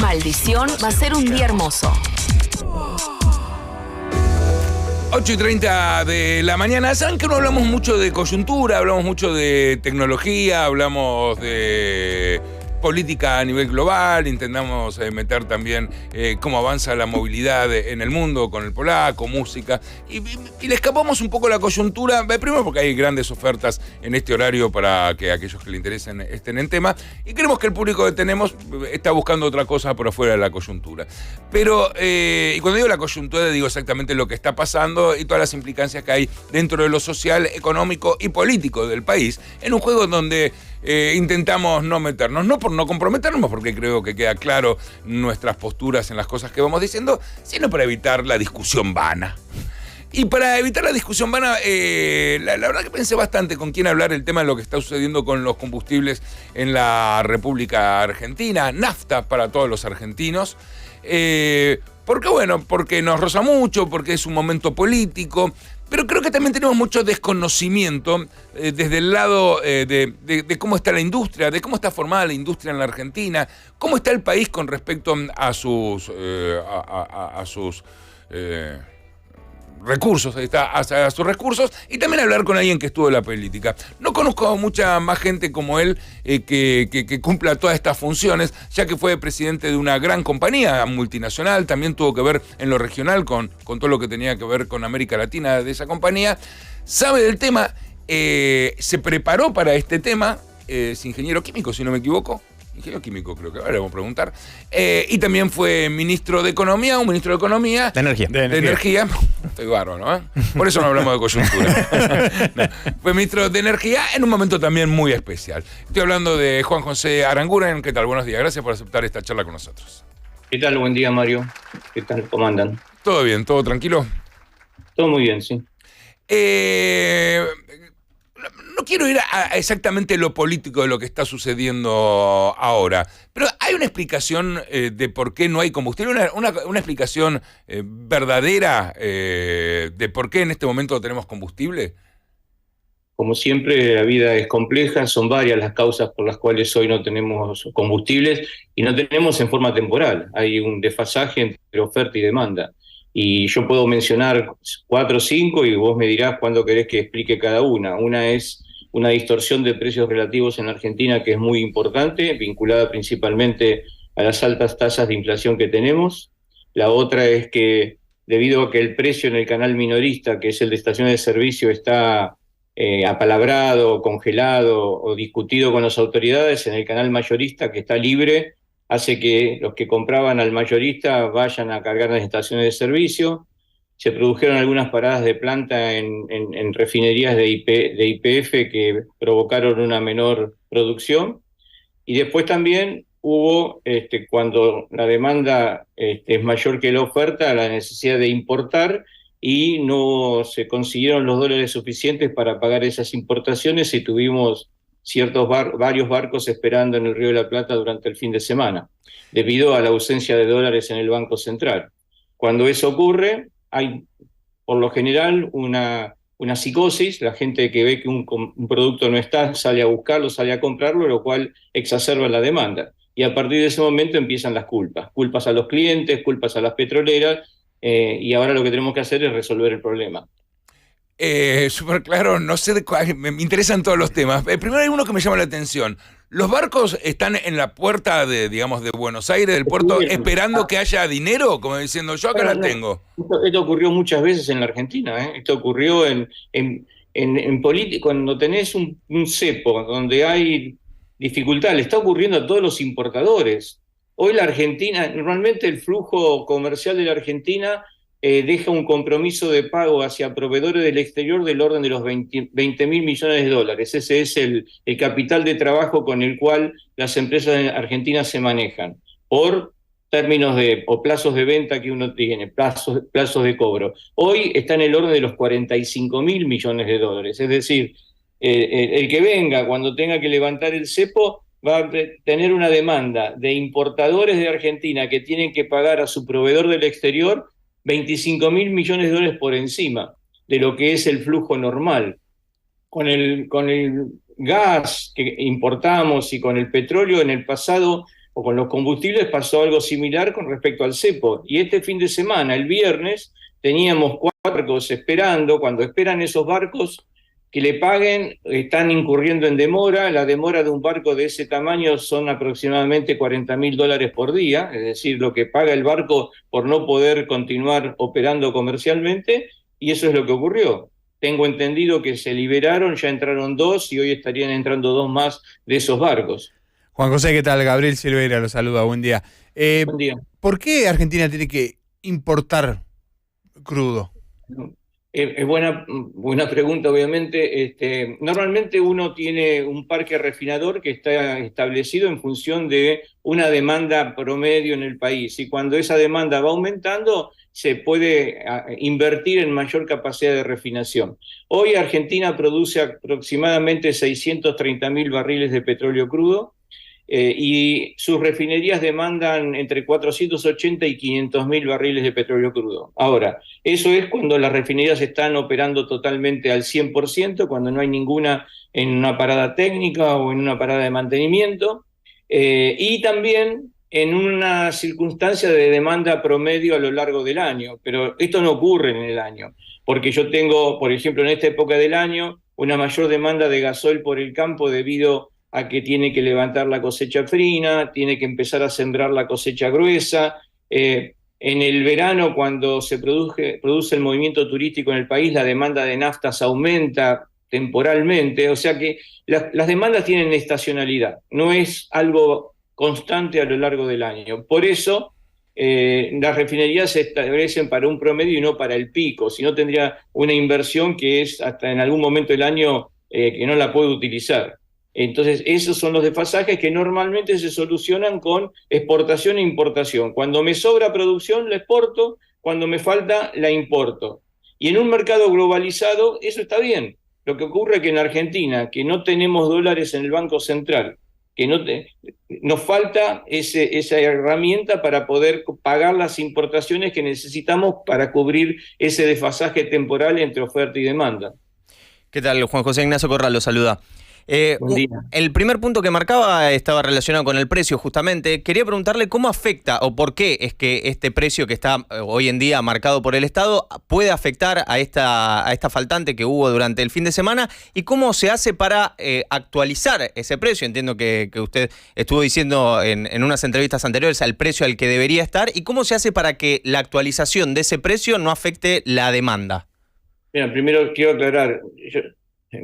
Maldición, va a ser un día hermoso. 8:30 de la mañana. Saben que no hablamos mucho de coyuntura, hablamos mucho de tecnología, hablamos de política a nivel global, intentamos meter también cómo avanza la movilidad en el mundo con el polaco, música, y le escapamos un poco la coyuntura, primero porque hay grandes ofertas en este horario para que aquellos que le interesen estén en tema, y creemos que el público que tenemos está buscando otra cosa por afuera de la coyuntura. Pero, y cuando digo la coyuntura, digo exactamente lo que está pasando y todas las implicancias que hay dentro de lo social, económico y político del país, en un juego donde intentamos no meternos, no por no comprometernos, porque creo que queda claro nuestras posturas en las cosas que vamos diciendo, sino para evitar la discusión vana. Y para evitar la discusión vana, la verdad que pensé bastante con quién hablar el tema de lo que está sucediendo con los combustibles en la República Argentina, nafta para todos los argentinos. Porque bueno, porque nos roza mucho, porque es un momento político, pero creo que también tenemos mucho desconocimiento desde el lado de cómo está la industria, de cómo está formada la industria en la Argentina, cómo está el país con respecto a sus recursos, ahí está, a sus recursos, y también hablar con alguien que estuvo en la política. No conozco a mucha más gente como él que cumpla todas estas funciones, ya que fue presidente de una gran compañía multinacional, también tuvo que ver en lo regional con todo lo que tenía que ver con América Latina de esa compañía, sabe del tema, se preparó para este tema, es ingeniero químico, si no me equivoco. Ingeniero químico, creo que ahora le vamos a preguntar. Y también fue ministro de Economía, un ministro de Economía. De Energía. De energía. Estoy bárbaro, ¿no? Por eso no hablamos de coyuntura. No. Fue ministro de Energía en un momento también muy especial. Estoy hablando de Juan José Aranguren. ¿Qué tal? Buenos días. Gracias por aceptar esta charla con nosotros. ¿Qué tal? Buen día, Mario. ¿Qué tal? ¿Cómo andan? ¿Todo bien? ¿Todo tranquilo? Todo muy bien, sí. No quiero ir a exactamente lo político de lo que está sucediendo ahora, pero hay una explicación de por qué no hay combustible, una explicación verdadera de por qué en este momento no tenemos combustible. Como siempre, la vida es compleja, son varias las causas por las cuales hoy no tenemos combustibles y no tenemos en forma temporal. Hay un desfasaje entre oferta y demanda. Y yo puedo mencionar 4 o 5 y vos me dirás cuándo querés que explique cada una. Una es una distorsión de precios relativos en Argentina que es muy importante, vinculada principalmente a las altas tasas de inflación que tenemos. La otra es que debido a que el precio en el canal minorista, que es el de estaciones de servicio, está apalabrado, congelado o discutido con las autoridades, en el canal mayorista, que está libre, hace que los que compraban al mayorista vayan a cargar en las estaciones de servicio. Se produjeron algunas paradas de planta en refinerías de YPF que provocaron una menor producción. Y después también hubo, cuando la demanda es mayor que la oferta, la necesidad de importar y no se consiguieron los dólares suficientes para pagar esas importaciones y tuvimos varios barcos esperando en el Río de la Plata durante el fin de semana, debido a la ausencia de dólares en el Banco Central. Cuando eso ocurre, hay por lo general una psicosis, la gente que ve que un producto no está, sale a buscarlo, sale a comprarlo, lo cual exacerba la demanda. Y a partir de ese momento empiezan las culpas a los clientes, culpas a las petroleras, y ahora lo que tenemos que hacer es resolver el problema. Súper claro, no sé de cuál, me interesan todos los temas. Primero hay uno que me llama la atención. Los barcos están en la puerta de Buenos Aires, del puerto, esperando que haya dinero, como diciendo, yo acá la tengo. Esto ocurrió muchas veces en la Argentina, ¿eh? Esto ocurrió en política, cuando tenés un cepo donde hay dificultad, le está ocurriendo a todos los importadores. Hoy la Argentina, normalmente el flujo comercial de la Argentina deja un compromiso de pago hacia proveedores del exterior del orden de los 20 mil millones de dólares. Ese es el capital de trabajo con el cual las empresas argentinas se manejan, por términos o plazos de venta que uno tiene, plazos de cobro. Hoy está en el orden de los 45 mil millones de dólares. Es decir, el que venga cuando tenga que levantar el cepo va a tener una demanda de importadores de Argentina que tienen que pagar a su proveedor del exterior 25 mil millones de dólares por encima de lo que es el flujo normal. Con el gas que importamos y con el petróleo, en el pasado o con los combustibles pasó algo similar con respecto al cepo. Y este fin de semana, el viernes, teníamos 4 barcos esperando. Cuando esperan esos barcos que le paguen, están incurriendo en demora. La demora de un barco de ese tamaño son aproximadamente $40.000 por día, es decir, lo que paga el barco por no poder continuar operando comercialmente, y eso es lo que ocurrió. Tengo entendido que se liberaron, ya entraron 2 y hoy estarían entrando 2 más de esos barcos. Juan José, ¿qué tal? Gabriel Silveira lo saluda, buen día. Buen día. ¿Por qué Argentina tiene que importar crudo? Es buena pregunta, obviamente. Normalmente uno tiene un parque refinador que está establecido en función de una demanda promedio en el país, y cuando esa demanda va aumentando, se puede invertir en mayor capacidad de refinación. Hoy Argentina produce aproximadamente 630.000 barriles de petróleo crudo, y sus refinerías demandan entre 480 y 500.000 barriles de petróleo crudo. Ahora, eso es cuando las refinerías están operando totalmente al 100%, cuando no hay ninguna en una parada técnica o en una parada de mantenimiento, y también en una circunstancia de demanda promedio a lo largo del año. Pero esto no ocurre en el año, porque yo tengo, por ejemplo, en esta época del año, una mayor demanda de gasoil por el campo debido a que tiene que levantar la cosecha fina, tiene que empezar a sembrar la cosecha gruesa. En el verano, cuando se produce el movimiento turístico en el país, la demanda de naftas aumenta temporalmente, o sea que las demandas tienen estacionalidad, no es algo constante a lo largo del año. Por eso las refinerías se establecen para un promedio y no para el pico, si no tendría una inversión que es hasta en algún momento del año que no la puede utilizar. Entonces, esos son los desfasajes que normalmente se solucionan con exportación e importación. Cuando me sobra producción, la exporto; cuando me falta, la importo. Y en un mercado globalizado, eso está bien. Lo que ocurre es que en Argentina, que no tenemos dólares en el Banco Central, que nos falta esa herramienta para poder pagar las importaciones que necesitamos para cubrir ese desfasaje temporal entre oferta y demanda. ¿Qué tal? Juan José Ignacio Corral lo saluda. Buen día. El primer punto que marcaba estaba relacionado con el precio, justamente. Quería preguntarle cómo afecta o por qué es que este precio que está hoy en día marcado por el Estado puede afectar a esta faltante que hubo durante el fin de semana, y cómo se hace para actualizar ese precio. Entiendo que usted estuvo diciendo en unas entrevistas anteriores al precio al que debería estar, y cómo se hace para que la actualización de ese precio no afecte la demanda. Mira, primero quiero aclarar,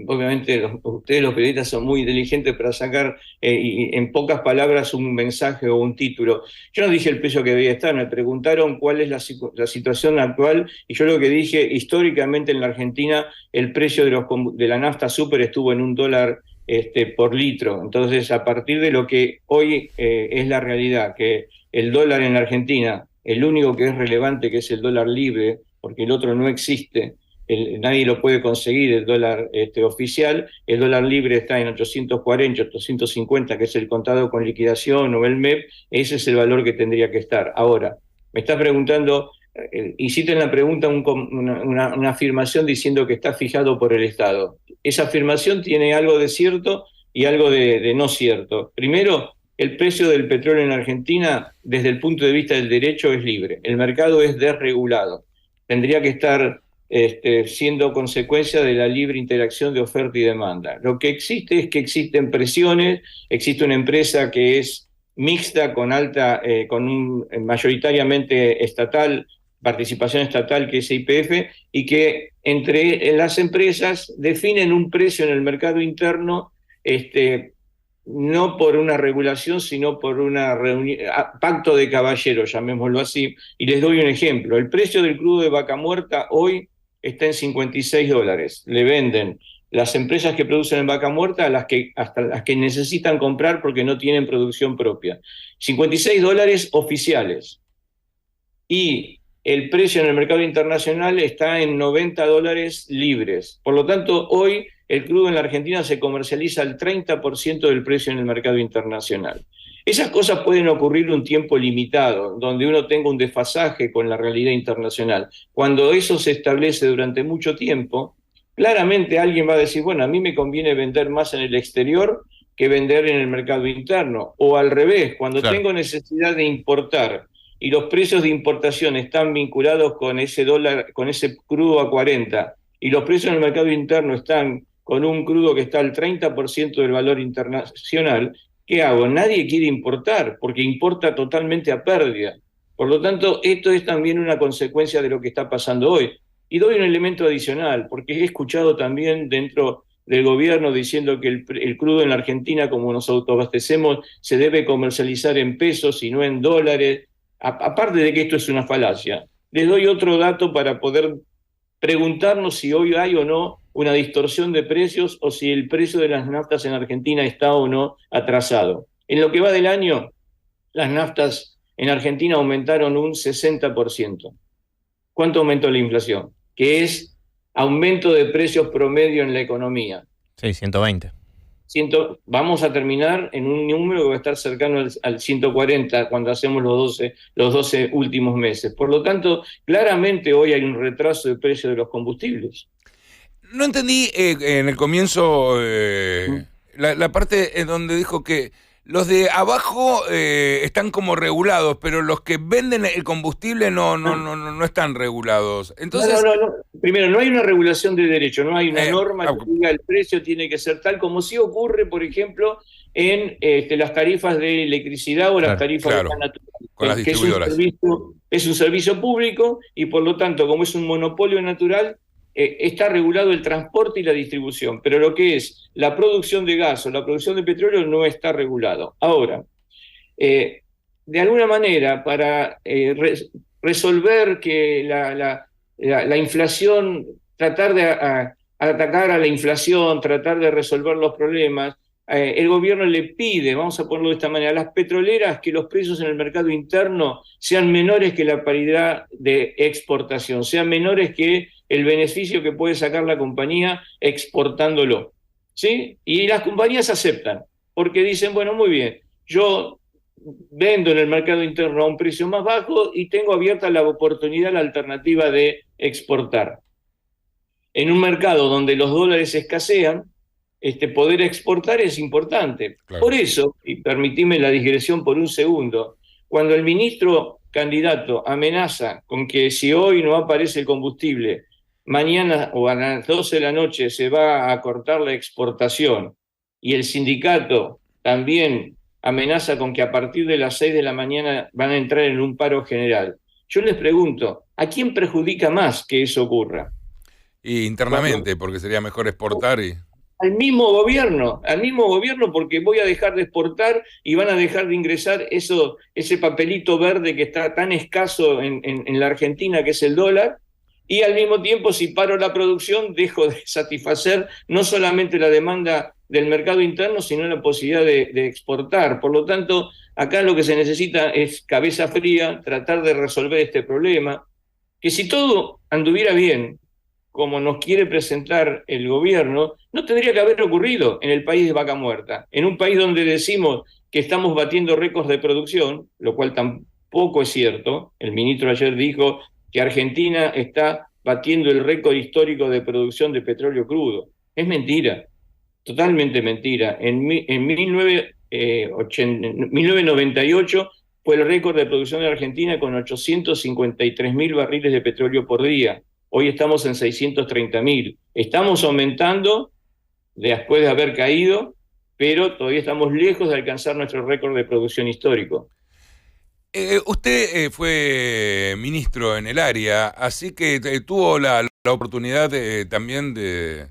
obviamente ustedes los periodistas son muy inteligentes para sacar en pocas palabras un mensaje o un título. Yo no dije el precio que debía estar, me preguntaron cuál es la situación actual, y yo lo que dije: históricamente en la Argentina el precio de la nafta super estuvo en $1 por litro. Entonces, a partir de lo que hoy es la realidad, que el dólar en la Argentina, el único que es relevante, que es el dólar libre, porque el otro no existe, nadie lo puede conseguir, el dólar oficial. El dólar libre está en 840, 850, que es el contado con liquidación o el MEP. Ese es el valor que tendría que estar. Ahora, me está preguntando, hiciste en la pregunta una afirmación diciendo que está fijado por el Estado. Esa afirmación tiene algo de cierto y algo de no cierto. Primero, el precio del petróleo en Argentina, desde el punto de vista del derecho, es libre. El mercado es desregulado. Tendría que estar siendo consecuencia de la libre interacción de oferta y demanda. Lo que existe es que existen presiones, existe una empresa que es mixta, mayoritariamente estatal, participación estatal, que es YPF, y que entre las empresas definen un precio en el mercado interno, no por una regulación, sino por pacto de caballeros, llamémoslo así. Y les doy un ejemplo. El precio del crudo de Vaca Muerta hoy está en $56. Le venden las empresas que producen en Vaca Muerta hasta las que necesitan comprar porque no tienen producción propia. $56 oficiales. Y el precio en el mercado internacional está en $90 libres. Por lo tanto, hoy el crudo en la Argentina se comercializa al 30% del precio en el mercado internacional. Esas cosas pueden ocurrir un tiempo limitado, donde uno tenga un desfasaje con la realidad internacional. Cuando eso se establece durante mucho tiempo, claramente alguien va a decir: bueno, a mí me conviene vender más en el exterior que vender en el mercado interno. O al revés, cuando Claro. tengo necesidad de importar y los precios de importación están vinculados con ese dólar, con ese crudo a 40, y los precios en el mercado interno están con un crudo que está al 30% del valor internacional, ¿qué hago? Nadie quiere importar, porque importa totalmente a pérdida. Por lo tanto, esto es también una consecuencia de lo que está pasando hoy. Y doy un elemento adicional, porque he escuchado también dentro del gobierno diciendo que el crudo en la Argentina, como nos autoabastecemos, se debe comercializar en pesos y no en dólares. Aparte de que esto es una falacia, les doy otro dato para poder preguntarnos si hoy hay o no una distorsión de precios o si el precio de las naftas en Argentina está o no atrasado. En lo que va del año, las naftas en Argentina aumentaron un 60%. ¿Cuánto aumentó la inflación? Que es aumento de precios promedio en la economía. Sí, 120. Vamos a terminar en un número que va a estar cercano al 140 cuando hacemos los 12 últimos meses. Por lo tanto, claramente hoy hay un retraso de precio de los combustibles. No entendí en el comienzo la parte en donde dijo que los de abajo están como regulados, pero los que venden el combustible no están regulados. Entonces, No. Primero, no hay una regulación de derecho, no hay una norma ah, que diga el precio tiene que ser tal, como sí ocurre, por ejemplo, en las tarifas de electricidad o las Claro, tarifas claro, de gas natural. con las Que distribuidoras. Es un servicio público y por lo tanto, como es un monopolio natural, está regulado el transporte y la distribución, pero lo que es la producción de gas o la producción de petróleo no está regulado. Ahora, de alguna manera, para resolver que la inflación, tratar de atacar a la inflación, tratar de resolver los problemas, el gobierno le pide, vamos a ponerlo de esta manera, a las petroleras que los precios en el mercado interno sean menores que la paridad de exportación, sean menores que el beneficio que puede sacar la compañía exportándolo, ¿sí? Y las compañías aceptan, porque dicen, bueno, muy bien, yo vendo en el mercado interno a un precio más bajo y tengo abierta la oportunidad, la alternativa de exportar. En un mercado donde los dólares escasean, poder exportar es importante. Claro. Por eso, y permitime la digresión por un segundo, cuando el ministro candidato amenaza con que si hoy no aparece el combustible, mañana o a las 12 de la noche se va a cortar la exportación, y el sindicato también amenaza con que a partir de las 6 de la mañana van a entrar en un paro general, yo les pregunto, ¿a quién perjudica más que eso ocurra? y internamente, porque sería mejor exportar y... Al mismo gobierno, porque voy a dejar de exportar y van a dejar de ingresar ese papelito verde que está tan escaso en la Argentina, que es el dólar, y al mismo tiempo, si paro la producción, dejo de satisfacer no solamente la demanda del mercado interno, sino la posibilidad de exportar. Por lo tanto, acá lo que se necesita es cabeza fría, tratar de resolver este problema, que si todo anduviera bien, como nos quiere presentar el gobierno, no tendría que haber ocurrido en el país de vaca muerta. En un país donde decimos que estamos batiendo récords de producción, lo cual tampoco es cierto. El ministro ayer dijo que Argentina está batiendo el récord histórico de producción de petróleo crudo. Es mentira, totalmente mentira. En 1998 fue el récord de producción de Argentina con 853.000 barriles de petróleo por día. Hoy estamos en 630.000. Estamos aumentando después de haber caído, pero todavía estamos lejos de alcanzar nuestro récord de producción histórico. Usted fue ministro en el área, así que tuvo la oportunidad también de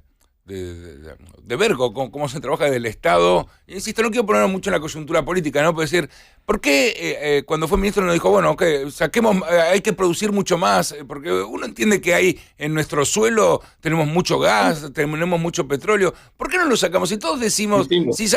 ver cómo se trabaja desde el Estado. Insisto, no quiero poner mucho en la coyuntura política, ¿no? Pero decir, ¿por qué cuando fue ministro nos dijo, bueno, que saquemos, hay que producir mucho más? Porque uno entiende que hay en nuestro suelo, tenemos mucho gas, tenemos mucho petróleo. ¿Por qué no lo sacamos? Si todos decimos, si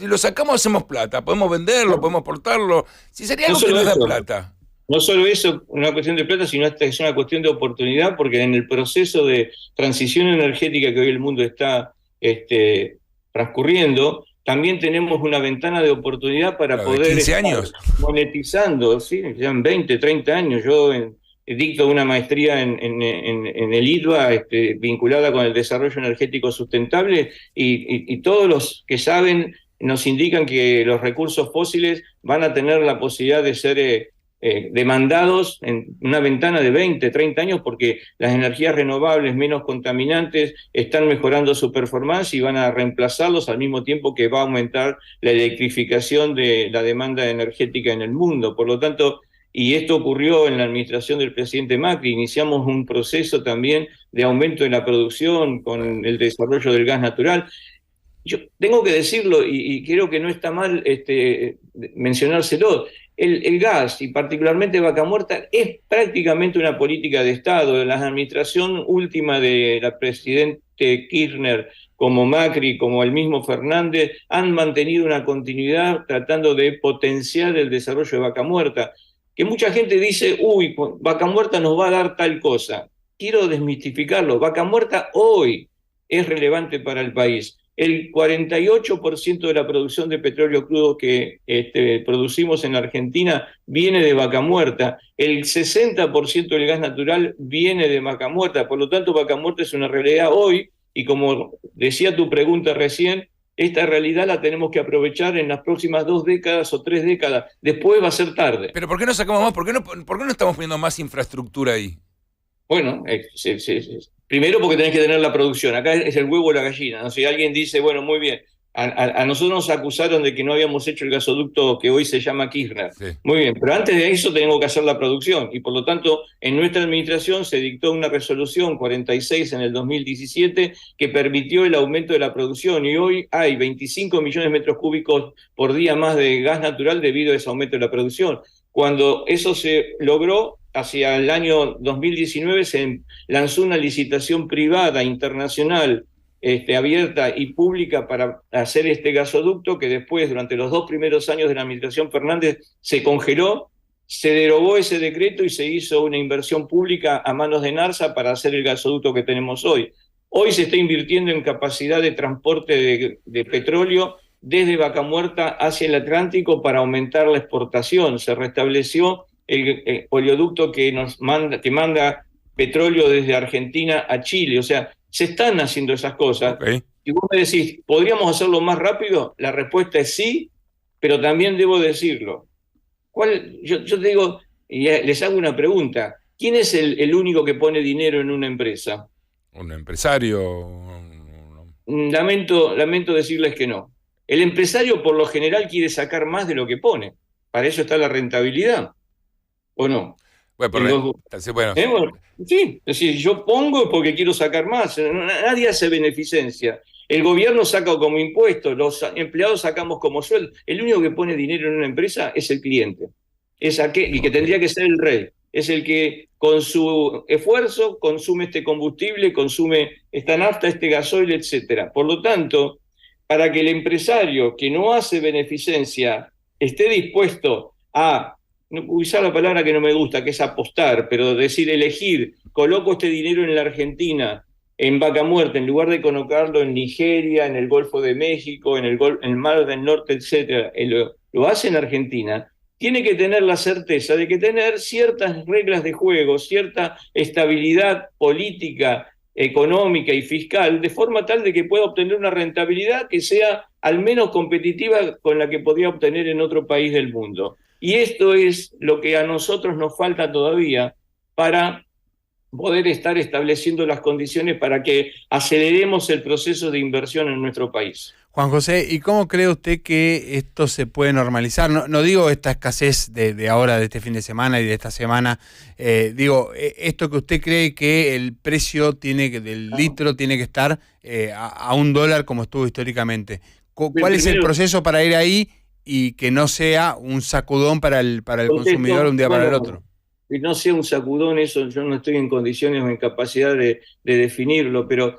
lo sacamos hacemos plata, podemos venderlo, podemos portarlo. Si sería algo que nos da plata. No solo eso, una cuestión de plata, sino es una cuestión de oportunidad, porque en el proceso de transición energética que hoy el mundo está transcurriendo, también tenemos una ventana de oportunidad para poder 15 años. monetizando, ¿sí? Ya en 20, 30 años. Yo dicto una maestría en el IDVA vinculada con el desarrollo energético sustentable y todos los que saben nos indican que los recursos fósiles van a tener la posibilidad de ser demandados en una ventana de 20, 30 años, porque las energías renovables menos contaminantes están mejorando su performance y van a reemplazarlos al mismo tiempo que va a aumentar la electrificación de la demanda energética en el mundo. Por lo tanto, y esto ocurrió en la administración del presidente Macri, iniciamos un proceso también de aumento de la producción con el desarrollo del gas natural. Yo tengo que decirlo, y creo que no está mal mencionárselo, el gas, y particularmente Vaca Muerta, es prácticamente una política de Estado. La administración última de la presidente Kirchner, como Macri, como el mismo Fernández, han mantenido una continuidad tratando de potenciar el desarrollo de Vaca Muerta. Que mucha gente dice, uy, Vaca Muerta nos va a dar tal cosa. Quiero desmistificarlo. Vaca Muerta hoy es relevante para el país. El 48% de la producción de petróleo crudo que producimos en Argentina viene de Vaca Muerta. El 60% del gas natural viene de Vaca Muerta. Por lo tanto, Vaca Muerta es una realidad hoy, y como decía tu pregunta recién, esta realidad la tenemos que aprovechar en las próximas 2 décadas o 3 décadas. Después va a ser tarde. Pero ¿por qué no sacamos más? ¿Por qué no estamos poniendo más infraestructura ahí? Bueno, primero porque tenés que tener la producción. Acá es el huevo o la gallina, ¿no? Si alguien dice, bueno, muy bien, a nosotros nos acusaron de que no habíamos hecho el gasoducto que hoy se llama Kirchner. Sí. Muy bien, pero antes de eso tenemos que hacer la producción. Y por lo tanto, en nuestra administración se dictó una resolución 46 en el 2017 que permitió el aumento de la producción. Y hoy hay 25 millones de metros cúbicos por día más de gas natural debido a ese aumento de la producción. Cuando eso se logró, hacia el año 2019 se lanzó una licitación privada internacional abierta y pública para hacer este gasoducto, que después, durante los 2 primeros años de la administración Fernández, se congeló, se derogó ese decreto y se hizo una inversión pública a manos de Narsa para hacer el gasoducto que tenemos hoy. Hoy se está invirtiendo en capacidad de transporte de petróleo desde Vaca Muerta hacia el Atlántico para aumentar la exportación. Se restableció el oleoducto que manda petróleo desde Argentina a Chile. O sea, se están haciendo esas cosas. Okay. Y vos me decís, ¿podríamos hacerlo más rápido? La respuesta es sí, pero también debo decirlo. Yo te digo, y les hago una pregunta. ¿Quién es el único que pone dinero en una empresa? ¿Un empresario? Lamento decirles que no. El empresario por lo general quiere sacar más de lo que pone. Para eso está la rentabilidad. ¿O no? Bueno, Bueno, sí, es decir, yo pongo porque quiero sacar más. Nadie hace beneficencia. El gobierno saca como impuestos, los empleados sacamos como sueldo. El único que pone dinero en una empresa es el cliente. Es aquel, y que tendría que ser el rey. Es el que con su esfuerzo consume este combustible, consume esta nafta, este gasoil, etcétera. Por lo tanto, para que el empresario que no hace beneficencia esté dispuesto a usar la palabra que no me gusta, que es apostar, pero decir, elegir, coloco este dinero en la Argentina, en Vaca Muerta, en lugar de colocarlo en Nigeria, en el Golfo de México, en el Mar del Norte, etcétera, lo hace en Argentina, tiene que tener la certeza de que tener ciertas reglas de juego, cierta estabilidad política, económica y fiscal, de forma tal de que pueda obtener una rentabilidad que sea al menos competitiva con la que podría obtener en otro país del mundo. Y esto es lo que a nosotros nos falta todavía para poder estar estableciendo las condiciones para que aceleremos el proceso de inversión en nuestro país. Juan José, ¿y cómo cree usted que esto se puede normalizar? No digo esta escasez de ahora, de este fin de semana y de esta semana, digo, esto que usted cree que el precio del litro tiene que estar a $1 como estuvo históricamente. ¿Cuál es el proceso para ir ahí y que no sea un sacudón para el consumidor un día para el otro? Que no sea un sacudón, eso yo no estoy en condiciones o en capacidad de definirlo, pero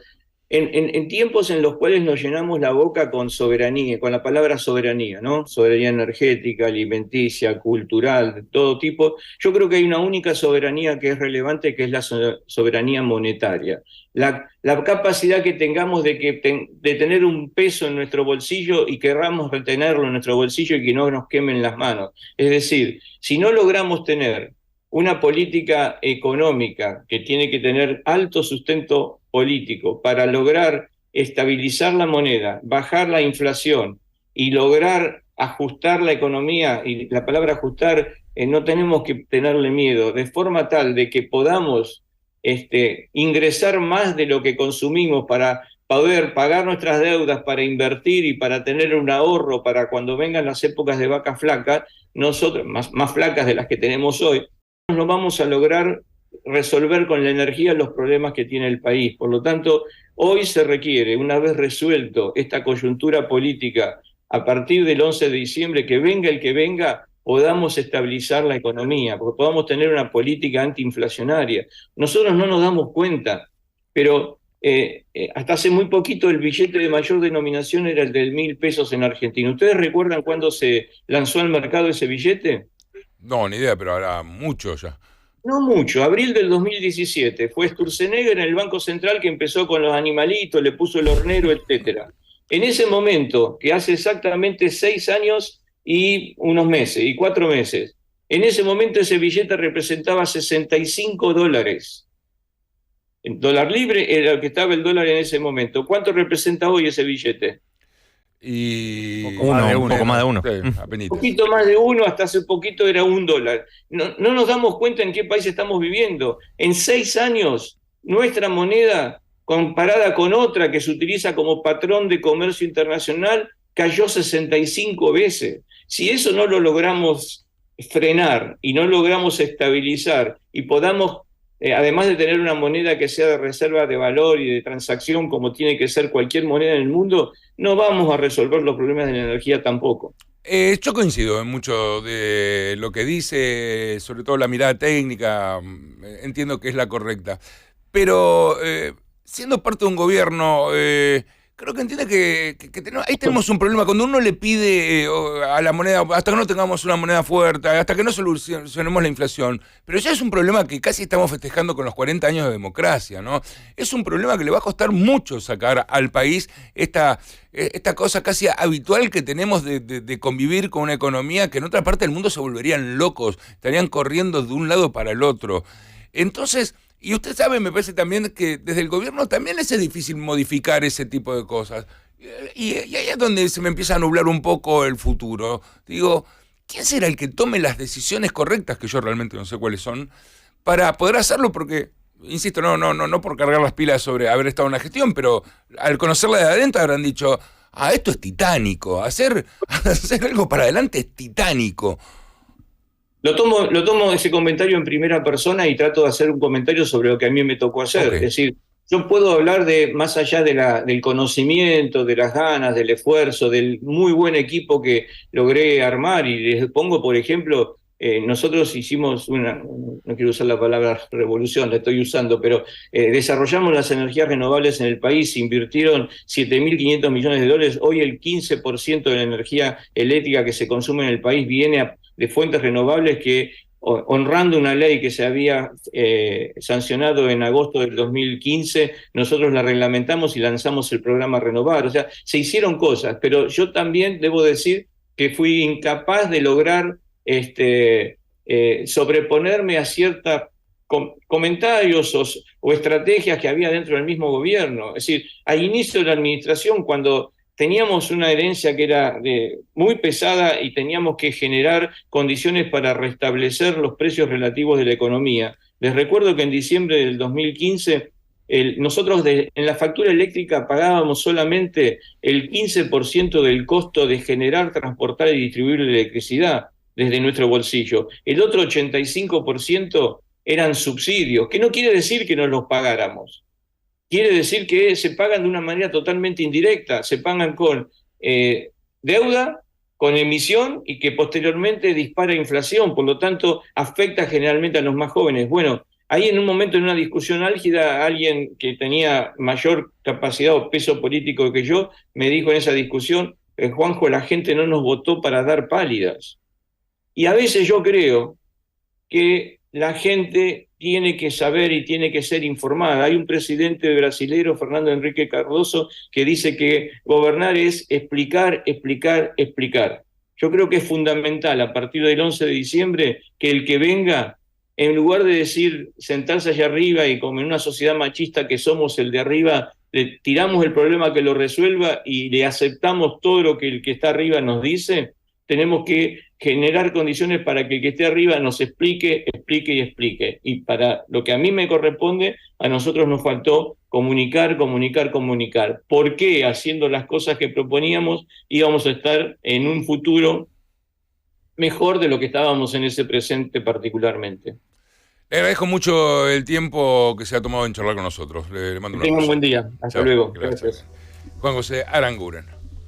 en tiempos en los cuales nos llenamos la boca con soberanía, con la palabra soberanía, ¿no? Soberanía energética, alimenticia, cultural, de todo tipo, yo creo que hay una única soberanía que es relevante, que es la soberanía monetaria. La capacidad que tengamos de tener un peso en nuestro bolsillo y querramos retenerlo en nuestro bolsillo y que no nos quemen las manos. Es decir, si no logramos tener una política económica que tiene que tener alto sustento político para lograr estabilizar la moneda, bajar la inflación y lograr ajustar la economía, y la palabra ajustar no tenemos que tenerle miedo, de forma tal de que podamos ingresar más de lo que consumimos para poder pagar nuestras deudas, para invertir y para tener un ahorro para cuando vengan las épocas de vaca flaca, nosotros, más flacas de las que tenemos hoy, no vamos a lograr resolver con la energía los problemas que tiene el país. Por lo tanto, hoy se requiere, una vez resuelto esta coyuntura política, a partir del 11 de diciembre, que venga el que venga, podamos estabilizar la economía, porque podamos tener una política antiinflacionaria. Nosotros no nos damos cuenta, pero hasta hace muy poquito el billete de mayor denominación era el de 1.000 pesos en Argentina. ¿Ustedes recuerdan cuándo se lanzó al mercado ese billete? No, ni idea, pero ahora mucho ya. No mucho, abril del 2017. Fue Sturzenegger en el Banco Central que empezó con los animalitos, le puso el hornero, etcétera. En ese momento, que hace exactamente 6 años y unos meses, y 4 meses, en ese momento ese billete representaba $65. El dólar libre era el que estaba el dólar en ese momento. ¿Cuánto representa hoy ese billete? Y un poco más de uno. Sí, Un apenitas. poquito más de uno, hasta hace poquito era $1. No nos damos cuenta en qué país estamos viviendo. En 6 años, nuestra moneda, comparada con otra que se utiliza como patrón de comercio internacional, cayó 65 veces. Si eso no lo logramos frenar y no logramos estabilizar y podamos, además de tener una moneda que sea de reserva de valor y de transacción como tiene que ser cualquier moneda en el mundo, no vamos a resolver los problemas de la energía tampoco. Yo coincido en mucho de lo que dice, sobre todo la mirada técnica, entiendo que es la correcta. Pero siendo parte de un gobierno, creo que entiende que ahí tenemos un problema. Cuando uno le pide a la moneda, hasta que no tengamos una moneda fuerte, hasta que no solucionemos la inflación, pero ya es un problema que casi estamos festejando con los 40 años de democracia, ¿no? Es un problema que le va a costar mucho sacar al país esta cosa casi habitual que tenemos de convivir con una economía que en otra parte del mundo se volverían locos, estarían corriendo de un lado para el otro. Entonces, y usted sabe, me parece también que desde el gobierno también es difícil modificar ese tipo de cosas. Y ahí es donde se me empieza a nublar un poco el futuro. Digo, ¿quién será el que tome las decisiones correctas, que yo realmente no sé cuáles son, para poder hacerlo? Porque, insisto, no por cargar las pilas sobre haber estado en la gestión, pero al conocerla de adentro habrán dicho, esto es titánico, hacer algo para adelante es titánico. Lo tomo ese comentario en primera persona y trato de hacer un comentario sobre lo que a mí me tocó hacer. Okay. Es decir, yo puedo hablar más allá del conocimiento, de las ganas, del esfuerzo, del muy buen equipo que logré armar. Y les pongo, por ejemplo, nosotros hicimos no quiero usar la palabra revolución, la estoy usando, pero desarrollamos las energías renovables en el país, se invirtieron $7.500 millones. Hoy el 15% de la energía eléctrica que se consume en el país viene de fuentes renovables que, honrando una ley que se había sancionado en agosto del 2015, nosotros la reglamentamos y lanzamos el programa Renovar. O sea, se hicieron cosas, pero yo también debo decir que fui incapaz de lograr sobreponerme a ciertos comentarios o estrategias que había dentro del mismo gobierno. Es decir, al inicio de la administración, cuando teníamos una herencia que era muy pesada y teníamos que generar condiciones para restablecer los precios relativos de la economía. Les recuerdo que en diciembre del 2015 nosotros en la factura eléctrica pagábamos solamente el 15% del costo de generar, transportar y distribuir la electricidad desde nuestro bolsillo. El otro 85% eran subsidios, que no quiere decir que no los pagáramos. Quiere decir que se pagan de una manera totalmente indirecta, se pagan con deuda, con emisión y que posteriormente dispara inflación, por lo tanto afecta generalmente a los más jóvenes. Bueno, ahí en un momento, en una discusión álgida, alguien que tenía mayor capacidad o peso político que yo me dijo en esa discusión, Juanjo, la gente no nos votó para dar pálidas. Y a veces yo creo que la gente tiene que saber y tiene que ser informada. Hay un presidente brasilero, Fernando Henrique Cardoso, que dice que gobernar es explicar, explicar, explicar. Yo creo que es fundamental a partir del 11 de diciembre que el que venga, en lugar de decir sentarse allá arriba y como en una sociedad machista que somos el de arriba, le tiramos el problema que lo resuelva y le aceptamos todo lo que el que está arriba nos dice. Tenemos que generar condiciones para que el que esté arriba nos explique, explique y explique. Y para lo que a mí me corresponde, a nosotros nos faltó comunicar, comunicar, comunicar. ¿Por qué haciendo las cosas que proponíamos íbamos a estar en un futuro mejor de lo que estábamos en ese presente particularmente? Le agradezco mucho el tiempo que se ha tomado en charlar con nosotros. Le mando un Que tengan un abrazo. buen día. Hasta Chao, luego. gracias. Gracias. Juan José Aranguren.